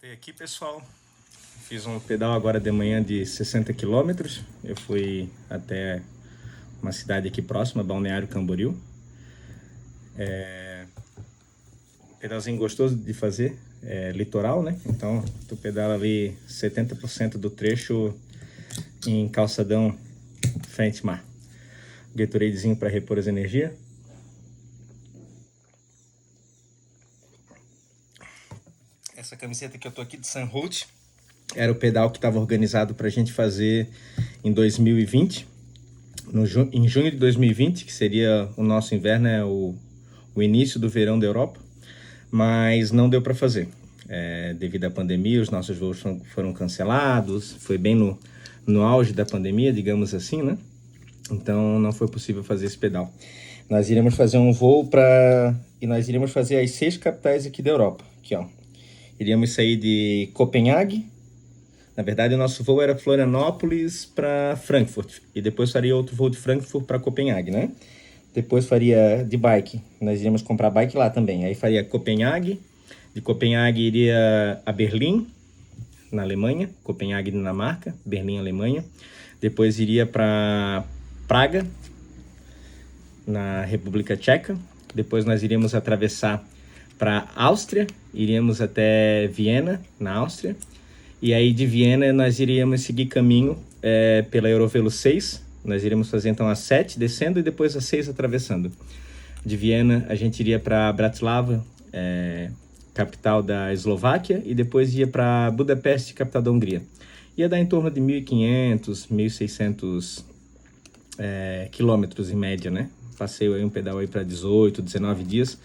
Voltei aqui, pessoal. Fiz um pedal agora de manhã de 60 quilômetros. Eu fui até uma cidade aqui próxima, Balneário Camboriú. Pedalzinho gostoso de fazer, litoral, né? Então, tu pedala ali 70% do trecho em calçadão frente mar. Gatoradezinho para repor as energias. Essa camiseta que eu tô aqui de San Holt era o pedal que estava organizado para a gente fazer em 2020. Em junho de 2020, que seria o nosso inverno, o início do verão da Europa, mas não deu para fazer. Devido à pandemia, os nossos voos foram cancelados, foi bem no auge da pandemia, digamos assim, né? Então não foi possível fazer esse pedal. Nós iremos fazer um voo e nós iremos fazer as 6 capitais aqui da Europa. Aqui, ó. Iríamos sair de Copenhague. Na verdade, o nosso voo era Florianópolis para Frankfurt. E depois faria outro voo de Frankfurt para Copenhague, né? Depois faria de bike. Nós iríamos comprar bike lá também. Aí faria Copenhague. De Copenhague iria a Berlim, na Alemanha. Copenhague, Dinamarca. Berlim, Alemanha. Depois iria para Praga, na República Tcheca. Depois nós iríamos atravessar para Áustria. Iríamos até Viena, na Áustria. E aí de Viena nós iríamos seguir caminho pela Eurovelo 6. Nós iríamos fazer então a 7 descendo e depois a 6 atravessando. De Viena a gente iria para Bratislava, capital da Eslováquia, e depois ia para Budapeste, capital da Hungria. Ia dar em torno de 1.500, 1.600 quilômetros em média, né? Passeio aí, um pedal aí para 18, 19 dias.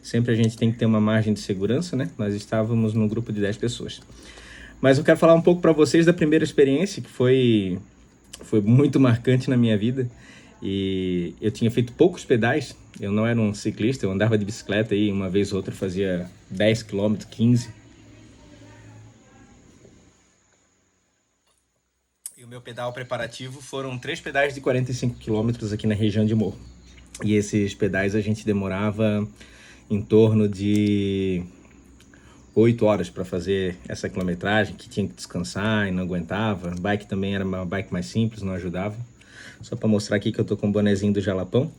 Sempre a gente tem que ter uma margem de segurança, né? Nós estávamos num grupo de 10 pessoas. Mas eu quero falar um pouco para vocês da primeira experiência, que foi muito marcante na minha vida. E eu tinha feito poucos pedais, eu não era um ciclista, eu andava de bicicleta aí, uma vez ou outra fazia 10 km, 15. E o meu pedal preparativo foram 3 pedais de 45 km aqui na região de Morro. E esses pedais a gente demorava em torno de 8 horas para fazer essa quilometragem, que tinha que descansar e não aguentava. A bike também era uma bike mais simples, não ajudava. Só para mostrar aqui que eu tô com o bonezinho do Jalapão.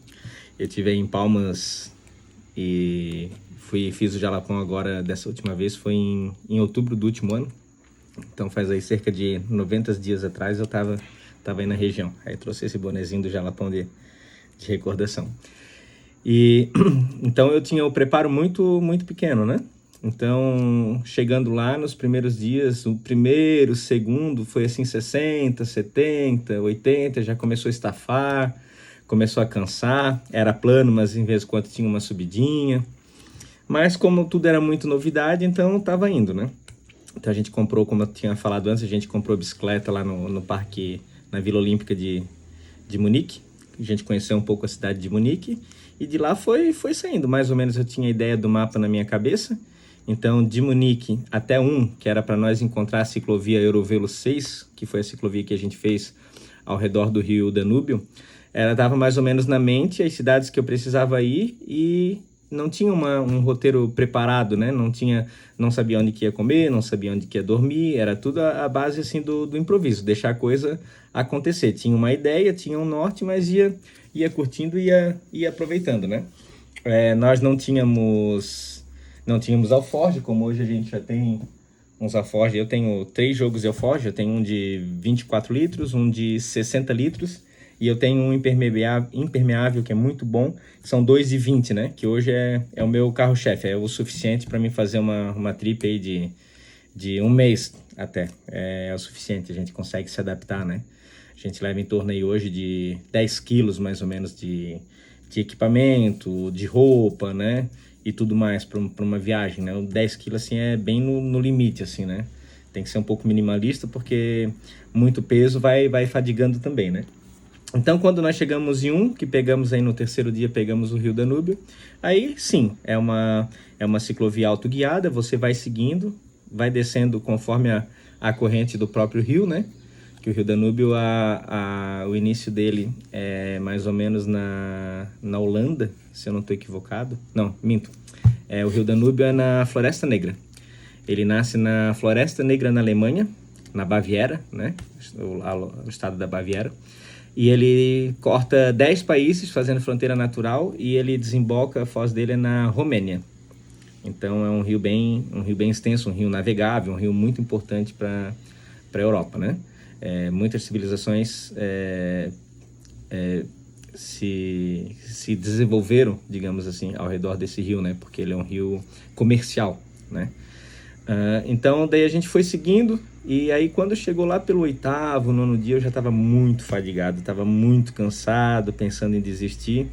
Eu tive aí em Palmas e fiz o Jalapão agora, dessa última vez, foi em outubro do último ano. Então faz aí cerca de 90 dias atrás eu tava aí na região. Aí eu trouxe esse bonezinho do Jalapão de recordação. E então eu tinha o preparo muito, muito pequeno, né? Então, chegando lá nos primeiros dias, o primeiro, segundo, foi assim 60, 70, 80, já começou a estafar, começou a cansar, era plano, mas em vez de quando tinha uma subidinha. Mas como tudo era muito novidade, então tava indo, né? Então a gente comprou, como eu tinha falado antes, a gente comprou bicicleta lá no parque, na Vila Olímpica de Munique. A gente conheceu um pouco a cidade de Munique e de lá foi saindo. Mais ou menos eu tinha a ideia do mapa na minha cabeça. Então, de Munique até que era para nós encontrar a ciclovia Eurovelo 6, que foi a ciclovia que a gente fez ao redor do rio Danúbio, ela estava mais ou menos na mente as cidades que eu precisava ir e não tinha um roteiro preparado, né? Não sabia onde que ia comer, não sabia onde que ia dormir, era tudo a base assim do improviso, deixar a coisa acontecer. Tinha uma ideia, tinha um norte, mas ia curtindo e ia aproveitando, né? Nós não tínhamos alforge, como hoje a gente já tem uns alforge. Eu tenho 3 jogos de alforge, eu tenho um de 24 litros, um de 60 litros, e eu tenho um impermeável que é muito bom, são 2 de 20, né? Que hoje é o meu carro-chefe, é o suficiente para mim fazer uma trip aí de um mês até. É o suficiente, a gente consegue se adaptar, né? A gente leva em torno aí hoje de 10 quilos mais ou menos de equipamento, de roupa, né? E tudo mais para uma viagem, né? O 10 quilos assim é bem no limite, assim, né? Tem que ser um pouco minimalista porque muito peso vai fadigando também, né? Então, quando nós chegamos que pegamos aí no terceiro dia, pegamos o Rio Danúbio, aí sim, é uma ciclovia autoguiada, você vai seguindo, vai descendo conforme a corrente do próprio rio, né? Que o Rio Danúbio, o início dele é mais ou menos na Holanda, se eu não estou equivocado. Não, minto. O Rio Danúbio é na Floresta Negra. Ele nasce na Floresta Negra, na Alemanha, na Baviera, né? O estado da Baviera. E ele corta 10 países fazendo fronteira natural e ele desemboca, a foz dele é na Romênia. Então é um rio bem extenso, um rio navegável, um rio muito importante para a Europa, né? Muitas civilizações se desenvolveram, digamos assim, ao redor desse rio, né? Porque ele é um rio comercial, né? Então daí a gente foi seguindo, e aí quando chegou lá pelo 8º, 9º dia, eu já estava muito fadigado, estava muito cansado, pensando em desistir.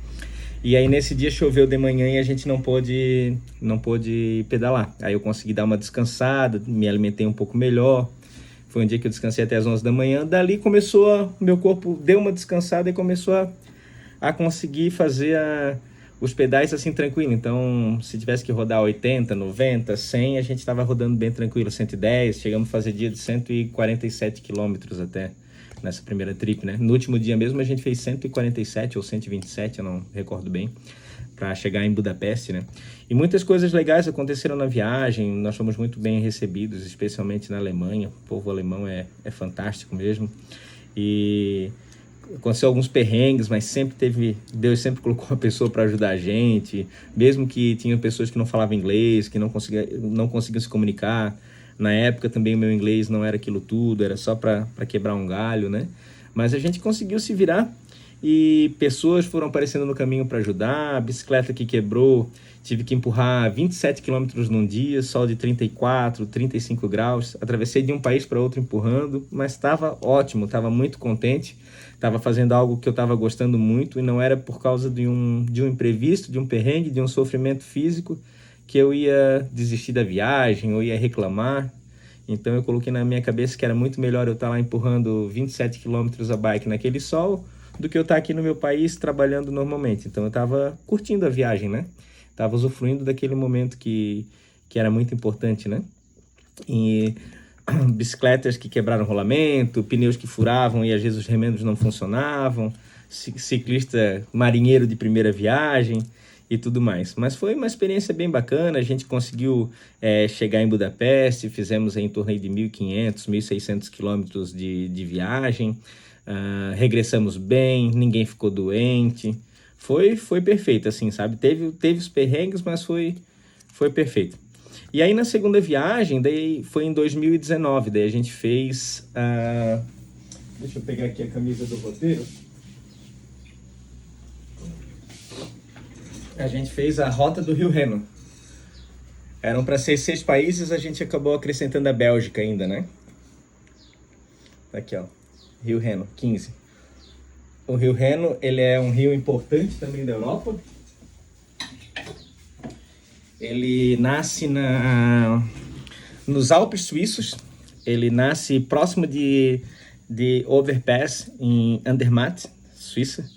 E aí nesse dia choveu de manhã e a gente não pôde pedalar. Aí eu consegui dar uma descansada, me alimentei um pouco melhor. Foi um dia que eu descansei até as 11 da manhã. Dali meu corpo deu uma descansada e começou a conseguir fazer os pedais assim tranquilo. Então, se tivesse que rodar 80, 90, 100, a gente estava rodando bem tranquilo, 110. Chegamos a fazer dia de 147 quilômetros até nessa primeira trip, né? No último dia mesmo a gente fez 147 ou 127, eu não recordo bem, para chegar em Budapeste, né? E muitas coisas legais aconteceram na viagem, nós fomos muito bem recebidos, especialmente na Alemanha. O povo alemão é fantástico mesmo. E aconteceu alguns perrengues, mas Deus sempre colocou uma pessoa para ajudar a gente, mesmo que tinham pessoas que não falavam inglês, que não conseguiam se comunicar. Na época também o meu inglês não era aquilo tudo, era só para quebrar um galho, né? Mas a gente conseguiu se virar e pessoas foram aparecendo no caminho para ajudar. A bicicleta que quebrou, tive que empurrar 27 quilômetros num dia, sol de 34, 35 graus. Atravessei de um país para outro empurrando, mas estava ótimo, estava muito contente. Estava fazendo algo que eu estava gostando muito e não era por causa de um imprevisto, de um perrengue, de um sofrimento físico que eu ia desistir da viagem ou ia reclamar. Então eu coloquei na minha cabeça que era muito melhor eu estar lá empurrando 27 quilômetros a bike naquele sol do que eu estar aqui no meu país trabalhando normalmente. Então eu estava curtindo a viagem, né? Estava usufruindo daquele momento que era muito importante, né? E bicicletas que quebraram rolamento, pneus que furavam e às vezes os remendos não funcionavam, ciclista marinheiro de primeira viagem e tudo mais. Mas foi uma experiência bem bacana, a gente conseguiu chegar em Budapeste, fizemos em torno de 1.500, 1.600 quilômetros de viagem, regressamos bem, ninguém ficou doente, foi perfeito, assim, sabe? Teve os perrengues, mas foi perfeito. E aí na segunda viagem, daí foi em 2019, daí a gente fez deixa eu pegar aqui a camisa do roteiro. A gente fez a rota do Rio Reno. Eram para ser 6 países, a gente acabou acrescentando a Bélgica ainda, né? Tá aqui, ó. Rio Reno, 15. O Rio Reno, ele é um rio importante também da Europa. Ele nasce nos Alpes suíços. Ele nasce próximo de Overpass, em Andermatt, Suíça.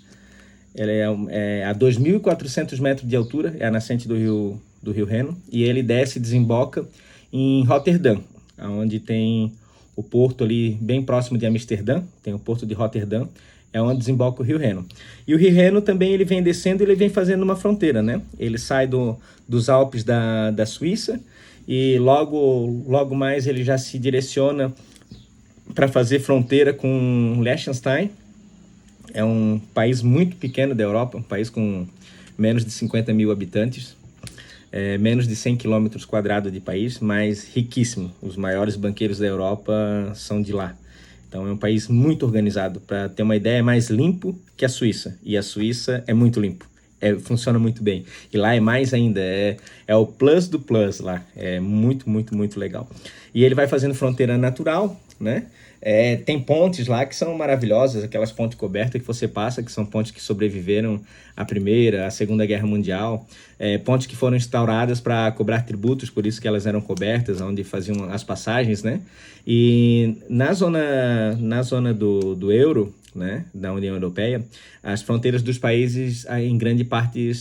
Ele é a 2.400 metros de altura, é a nascente do Rio Reno, e ele desce e desemboca em Roterdã, onde tem o porto ali bem próximo de Amsterdã, tem o porto de Roterdã, é onde desemboca o Rio Reno. E o Rio Reno também ele vem descendo, ele vem fazendo uma fronteira, né? Ele sai dos Alpes da Suíça e logo mais ele já se direciona para fazer fronteira com Liechtenstein. É um país muito pequeno da Europa, um país com menos de 50 mil habitantes, menos de 100 quilômetros quadrados de país, mas riquíssimo. Os maiores banqueiros da Europa são de lá. Então é um país muito organizado. Para ter uma ideia, é mais limpo que a Suíça. E a Suíça é muito limpo. Funciona muito bem. E lá é mais ainda. É o plus do plus lá. É muito, muito, muito legal. E ele vai fazendo fronteira natural, né? Tem pontes lá que são maravilhosas, aquelas pontes cobertas que você passa, que são pontes que sobreviveram à Primeira, à Segunda Guerra Mundial, pontes que foram instauradas para cobrar tributos, por isso que elas eram cobertas, onde faziam as passagens, né? E na zona do euro, né, da União Europeia, as fronteiras dos países, em grande parte,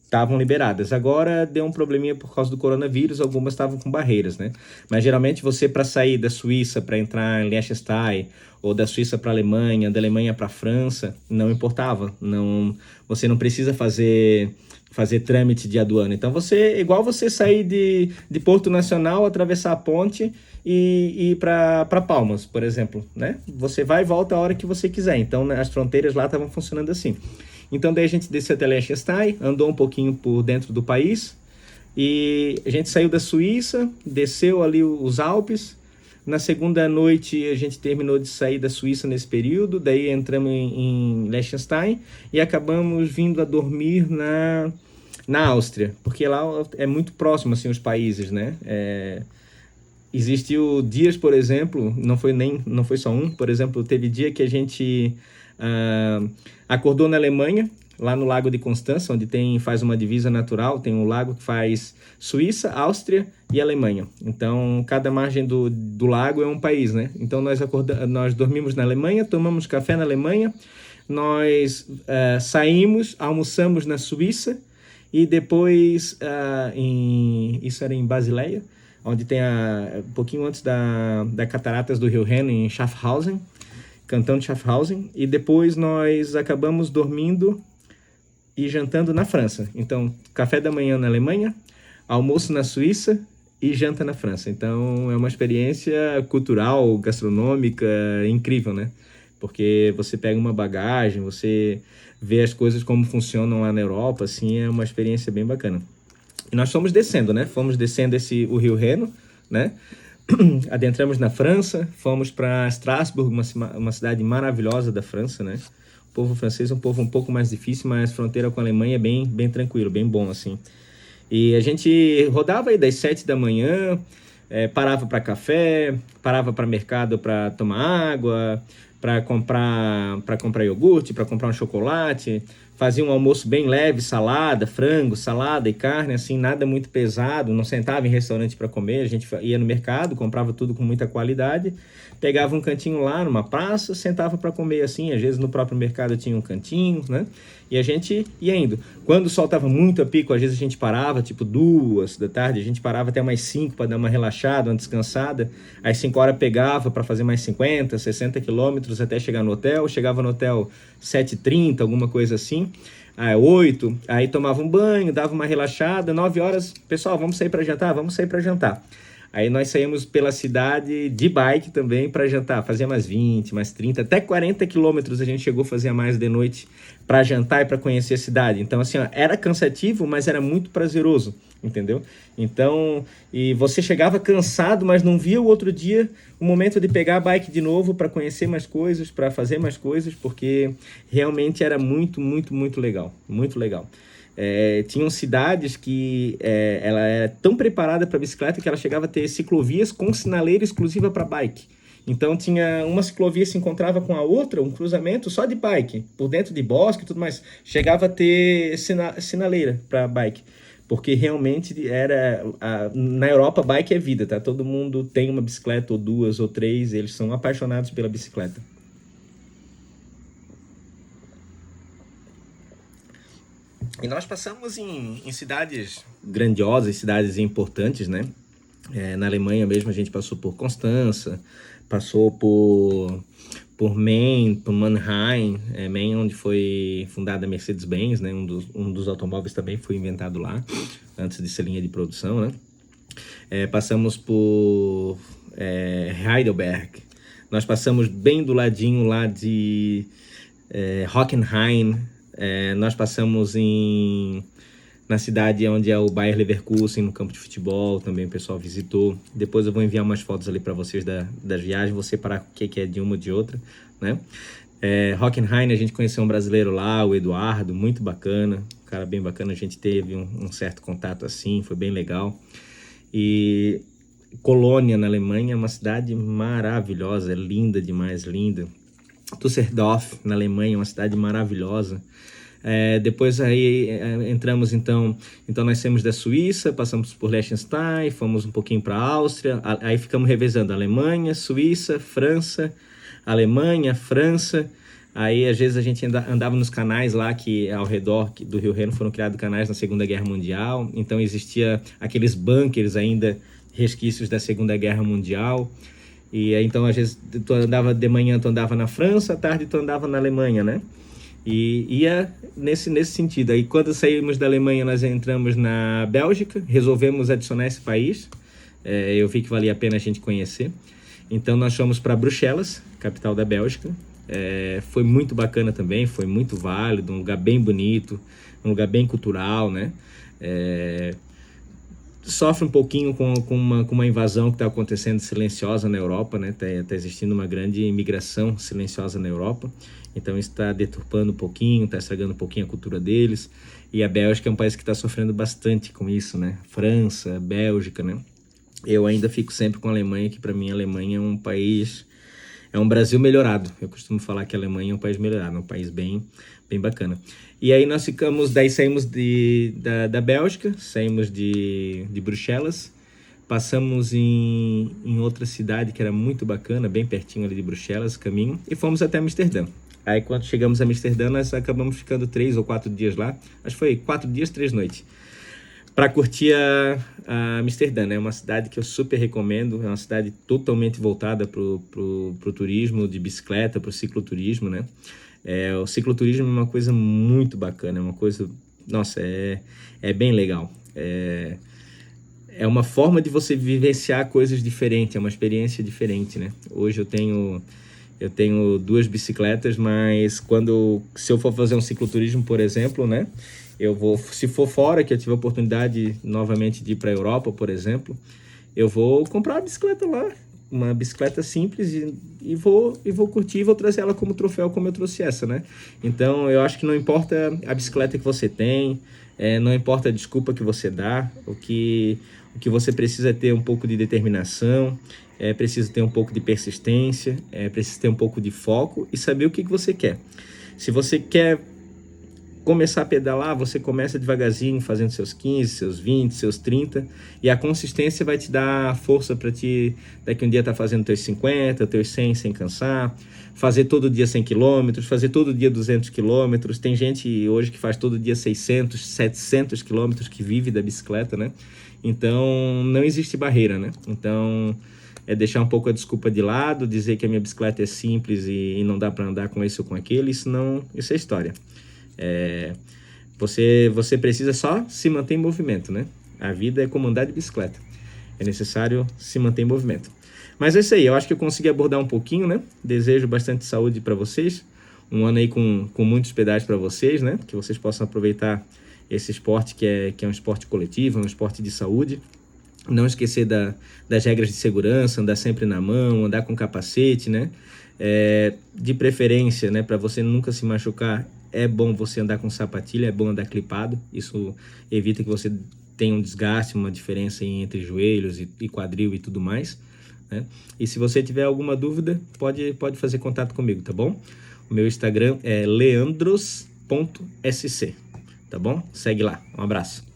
estavam liberadas. Agora deu um probleminha por causa do coronavírus, algumas estavam com barreiras, né? Mas geralmente você, para sair da Suíça para entrar em Liechtenstein, ou da Suíça para a Alemanha, da Alemanha para a França, não importava. Você não precisa fazer fazer trâmite de aduana. Então, igual você sair de Porto Nacional, atravessar a ponte e ir para Palmas, por exemplo, né? Você vai e volta a hora que você quiser. Então, né, as fronteiras lá estavam funcionando assim. Então, daí a gente desceu até Liechtenstein, andou um pouquinho por dentro do país, e a gente saiu da Suíça, desceu ali os Alpes. Na segunda noite a gente terminou de sair da Suíça nesse período, daí entramos em Liechtenstein e acabamos vindo a dormir na Áustria, porque lá é muito próximo assim os países, né? Existiu dias, por exemplo, não foi só um, por exemplo, teve dia que a gente acordou na Alemanha, lá no Lago de Constança, onde faz uma divisa natural, tem um lago que faz Suíça, Áustria e Alemanha. Então, cada margem do lago é um país, né? Então, nós dormimos na Alemanha, tomamos café na Alemanha, nós saímos, almoçamos na Suíça e depois, isso era em Basileia, onde tem um pouquinho antes da Cataratas do Rio Reno, em Schaffhausen, Cantão de Schaffhausen, e depois nós acabamos dormindo e jantando na França. Então, café da manhã na Alemanha, almoço na Suíça e janta na França. Então, é uma experiência cultural, gastronômica incrível, né? Porque você pega uma bagagem, você vê as coisas como funcionam lá na Europa, assim, é uma experiência bem bacana. E nós fomos descendo, né? Fomos descendo o Rio Reno, né? Adentramos na França, fomos para Estrasburgo, uma cidade maravilhosa da França, né? O povo francês é um povo um pouco mais difícil, mas a fronteira com a Alemanha é bem tranquilo, bem bom, assim. E a gente rodava aí das 7 da manhã, parava para café, parava para mercado para tomar água, para comprar iogurte, para comprar um chocolate, fazia um almoço bem leve, salada, frango, salada e carne, assim, nada muito pesado, não sentava em restaurante para comer, a gente ia no mercado, comprava tudo com muita qualidade, pegava um cantinho lá numa praça, sentava para comer assim, às vezes no próprio mercado tinha um cantinho, né? E a gente ia indo. Quando o sol estava muito a pico, às vezes a gente parava, tipo 2 da tarde, a gente parava até mais 5 para dar uma relaxada, uma descansada. Às 5 horas pegava para fazer mais 50, 60 quilômetros até chegar no hotel. Chegava no hotel 7h30, alguma coisa assim. 8, aí tomava um banho, dava uma relaxada. 9 horas, pessoal, vamos sair para jantar? Vamos sair para jantar. Aí nós saímos pela cidade de bike também para jantar. Fazia mais 20, mais 30, até 40 quilômetros a gente chegou a fazer mais de noite para jantar e para conhecer a cidade. Então, assim, ó, era cansativo, mas era muito prazeroso, entendeu? Então, e você chegava cansado, mas não via o outro dia o momento de pegar a bike de novo para conhecer mais coisas, para fazer mais coisas, porque realmente era muito, muito, muito legal. Muito legal. Tinham cidades que ela era tão preparada para bicicleta que ela chegava a ter ciclovias com sinaleira exclusiva para bike. Então tinha uma ciclovia se encontrava com a outra, um cruzamento só de bike, por dentro de bosque e tudo mais. Chegava a ter sinaleira para bike, porque realmente na Europa bike é vida, tá? Todo mundo tem uma bicicleta ou 2 ou 3, eles são apaixonados pela bicicleta. E nós passamos em cidades grandiosas, cidades importantes, né? Na Alemanha mesmo a gente passou por Constança, passou por Main, por Mannheim, Main onde foi fundada a Mercedes-Benz, né? Um dos automóveis também foi inventado lá, antes de ser linha de produção, né? Passamos por Heidelberg, nós passamos bem do ladinho lá de Hockenheim, nós passamos na cidade onde é o Bayer Leverkusen, no campo de futebol, também o pessoal visitou. Depois eu vou enviar umas fotos ali para vocês das viagens, vou separar o que é de uma ou de outra, né? Hockenheim, a gente conheceu um brasileiro lá, o Eduardo, muito bacana, um cara bem bacana, a gente teve um certo contato assim, foi bem legal. E Colônia, na Alemanha, é uma cidade maravilhosa, linda demais, linda. Düsseldorf, na Alemanha, uma cidade maravilhosa. Depois aí entramos então nós saímos da Suíça, passamos por Liechtenstein, fomos um pouquinho para a Áustria, aí ficamos revezando Alemanha, Suíça, França, Alemanha, França. Aí às vezes a gente andava nos canais lá que ao redor do Rio Reno foram criados canais na Segunda Guerra Mundial, então existia aqueles bunkers ainda, resquícios da Segunda Guerra Mundial. E aí, então, às vezes, tu andava de manhã, tu andava na França, à tarde tu andava na Alemanha, né? E ia nesse sentido. Aí quando saímos da Alemanha, nós entramos na Bélgica, resolvemos adicionar esse país. Eu vi que valia a pena a gente conhecer. Então nós fomos para Bruxelas, capital da Bélgica. Foi muito bacana também, foi muito válido, um lugar bem bonito, um lugar bem cultural, né? Sofre um pouquinho com uma invasão que está acontecendo silenciosa na Europa, né? Tá existindo uma grande imigração silenciosa na Europa, então isso está deturpando um pouquinho, está estragando um pouquinho a cultura deles, e a Bélgica é um país que está sofrendo bastante com isso, né? França, Bélgica, né? Eu ainda fico sempre com a Alemanha, que para mim a Alemanha é um país, é um Brasil melhorado. Eu costumo falar que a Alemanha é um país melhorado, é um país bem bacana. E aí nós daí saímos da Bélgica, saímos de Bruxelas, passamos em outra cidade que era muito bacana, bem pertinho ali de Bruxelas, caminho, e fomos até Amsterdã. Aí quando chegamos a Amsterdã, nós acabamos ficando 3 ou 4 dias lá, acho que foi 4 dias, 3 noites, para curtir a Amsterdã, né? É uma cidade que eu super recomendo, é uma cidade totalmente voltada pro turismo de bicicleta, pro cicloturismo, né? O cicloturismo é uma coisa muito bacana, é uma coisa, nossa, é bem legal. É uma forma de você vivenciar coisas diferentes, é uma experiência diferente, né? Hoje eu tenho 2 bicicletas, mas se eu for fazer um cicloturismo, por exemplo, né? Se for fora, que eu tive a oportunidade novamente de ir para a Europa, por exemplo, eu vou comprar uma bicicleta lá, uma bicicleta simples e vou curtir e vou trazer ela como troféu, como eu trouxe essa, né? Então, eu acho que não importa a bicicleta que você tem, não importa a desculpa que você dá, o que você precisa é ter um pouco de determinação, precisa ter um pouco de persistência, precisa ter um pouco de foco e saber o que você quer. Se você quer começar a pedalar, você começa devagarzinho, fazendo seus 15, seus 20, seus 30, e a consistência vai te dar força para ti, daqui um dia tá fazendo teus 50, teus 100 sem cansar, fazer todo dia 100 km, fazer todo dia 200 km, tem gente hoje que faz todo dia 600, 700 km que vive da bicicleta, né? Então, não existe barreira, né? Então, deixar um pouco a desculpa de lado, dizer que a minha bicicleta é simples e não dá para andar com isso ou com aquele, isso é história. Você precisa só se manter em movimento, né? A vida é como andar de bicicleta. É necessário se manter em movimento. Mas é isso aí, eu acho que eu consegui abordar um pouquinho, né? Desejo bastante saúde para vocês. Um ano aí com muitos pedais para vocês, né? Que vocês possam aproveitar esse esporte que é um esporte coletivo, um esporte de saúde. Não esquecer das regras de segurança, andar sempre na mão, andar com capacete, né? De preferência, né? Para você nunca se machucar, é bom você andar com sapatilha, é bom andar clipado. Isso evita que você tenha um desgaste, uma diferença entre joelhos e quadril e tudo mais, né? E se você tiver alguma dúvida, pode fazer contato comigo, tá bom? O meu Instagram é leandros.sc, tá bom? Segue lá. Um abraço.